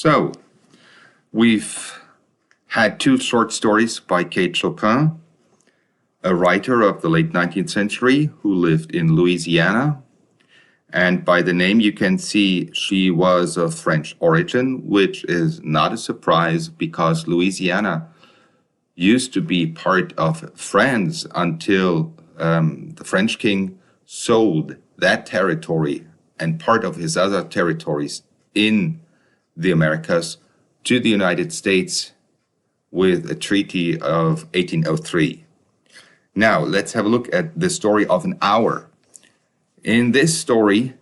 So, we've had two short stories by Kate Chopin, a writer of the late 19th century who lived in Louisiana. And by the name, you can see she was of French origin, which is not a surprise because Louisiana used to be part of France until the French king sold that territory and part of his other territories in the Americas to the United States with a treaty of 1803. Now, let's have a look at the story of an hour. In this story,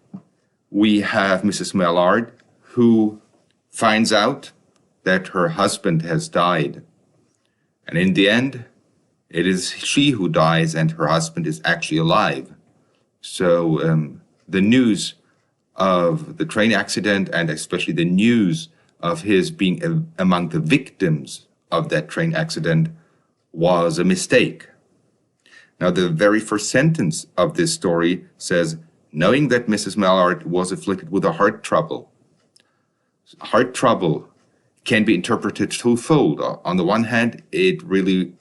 we have Mrs. Mallard, who finds out that her husband has died. And in the end, it is she who dies and her husband is actually alive. So the news of the train accident and especially the news of his being among the victims of that train accident was a mistake. Now, the very first sentence of this story says, knowing that Mrs. Mallard was afflicted with a heart trouble. Heart trouble can be interpreted twofold. On the one hand, it really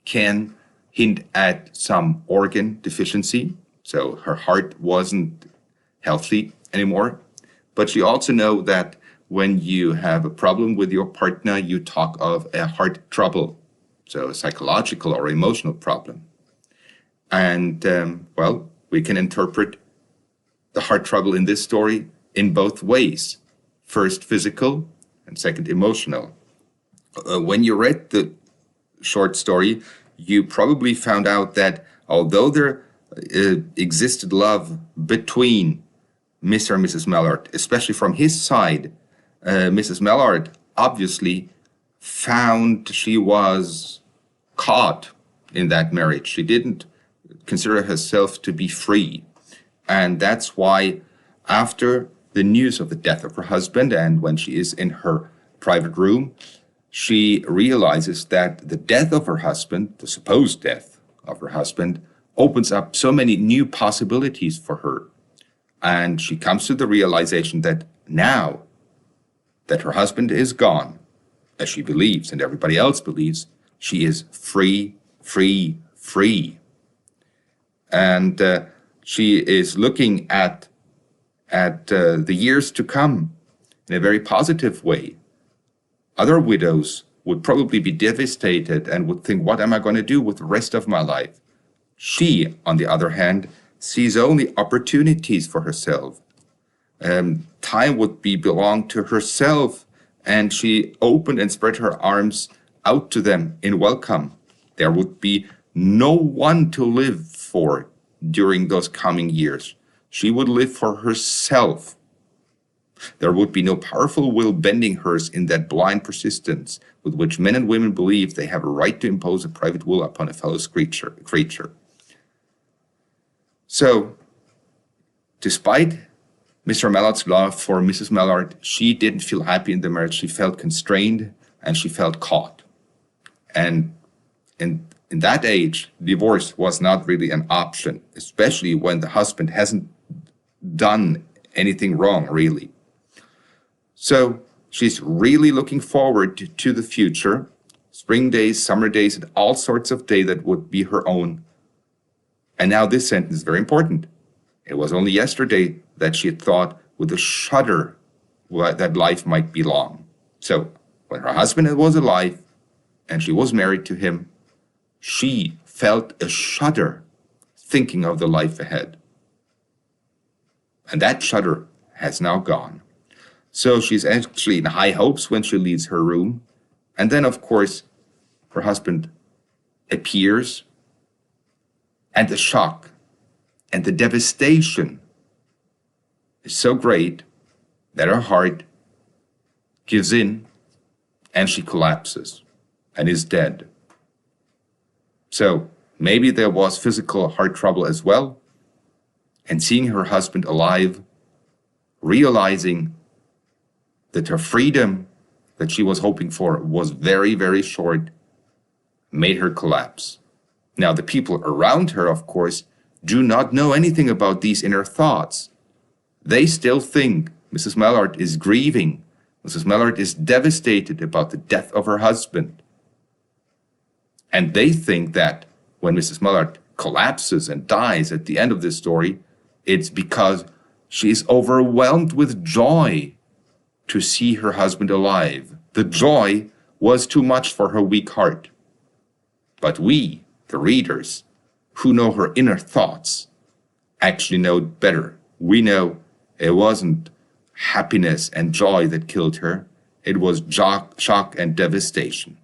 can hint at some organ deficiency. So her heart wasn't healthy anymore. But you also know that when you have a problem with your partner, you talk of a heart trouble. So a psychological or emotional problem. And, we can interpret the heart trouble in this story in both ways. First, physical, and second, emotional. When you read the short story, you probably found out that although there existed love between Mr. and Mrs. Mallard, especially from his side, Mrs. Mallard obviously found she was caught in that marriage. She didn't consider herself to be free. And that's why after the news of the death of her husband and when she is in her private room, she realizes that the death of her husband, the supposed death of her husband, opens up so many new possibilities for her. And she comes to the realization that now that her husband is gone, as she believes and everybody else believes, she is free, free, free. And she is looking at the years to come in a very positive way. Other widows would probably be devastated and would think, what am I going to do with the rest of my life? She, on the other hand, sees only opportunities for herself. Time would belong to herself, and she opened and spread her arms out to them in welcome. There would be no one to live for during those coming years. She would live for herself. There would be no powerful will bending hers in that blind persistence with which men and women believe they have a right to impose a private will upon a fellow creature. So, despite Mr. Mallard's love for Mrs. Mallard, she didn't feel happy in the marriage. She felt constrained and she felt caught. And in that age, divorce was not really an option, especially when the husband hasn't done anything wrong, really. So she's really looking forward to the future, spring days, summer days, and all sorts of days that would be her own. And now this sentence is very important. It was only yesterday that she had thought with a shudder that life might be long. So when her husband was alive and she was married to him, she felt a shudder thinking of the life ahead. And that shudder has now gone. So she's actually in high hopes when she leaves her room. And then, of course, her husband appears. And the shock and the devastation is so great that her heart gives in and she collapses and is dead. So maybe there was physical heart trouble as well. And seeing her husband alive, realizing that her freedom that she was hoping for was very, very short, made her collapse. Now, the people around her, of course, do not know anything about these inner thoughts. They still think Mrs. Mallard is grieving Mrs. Mallard is devastated about the death of her husband. And they think that when Mrs. Mallard collapses and dies at the end of this story, it's because she is overwhelmed with joy to see her husband alive. The joy was too much for her weak heart. But we, the readers, who know her inner thoughts, actually know better. We know it wasn't happiness and joy that killed her. It was shock and devastation.